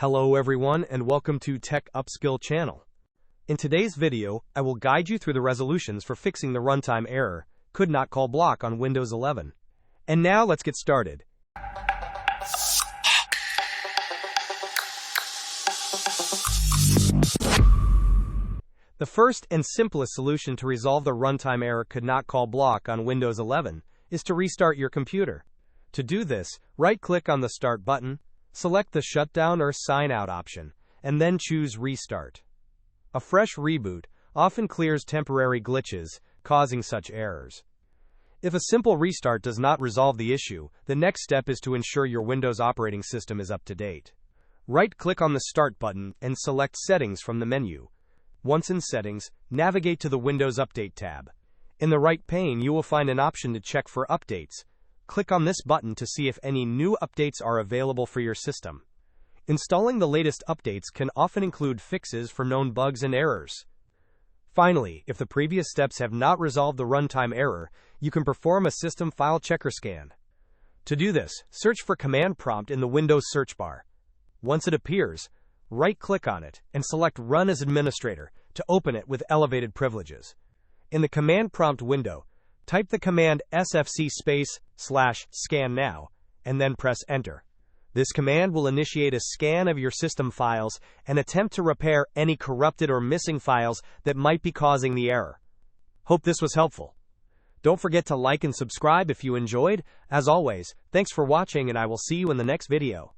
Hello everyone and welcome to Tech Upskill channel. In today's video, I will guide you through the resolutions for fixing the runtime error, could not call block on Windows 11. And now let's get started. The first and simplest solution to resolve the runtime error could not call block on Windows 11 is to restart your computer. To do this, right-click on the Start button, select the Shutdown or Sign Out option, and then choose Restart. A fresh reboot often clears temporary glitches, causing such errors. If a simple restart does not resolve the issue, the next step is to ensure your Windows operating system is up to date. Right-click on the Start button and select Settings from the menu. Once in Settings, navigate to the Windows Update tab. In the right pane, you will find an option to check for updates. Click on this button to see if any new updates are available for your system. Installing the latest updates can often include fixes for known bugs and errors. Finally, if the previous steps have not resolved the runtime error, you can perform a system file checker scan. To do this, search for Command Prompt in the Windows search bar. Once it appears, right-click on it and select Run as Administrator to open it with elevated privileges. In the Command Prompt window, type the command sfc/scan now, and then press Enter. This command will initiate a scan of your system files and attempt to repair any corrupted or missing files that might be causing the error. Hope this was helpful. Don't forget to like and subscribe if you enjoyed. As always, thanks for watching and I will see you in the next video.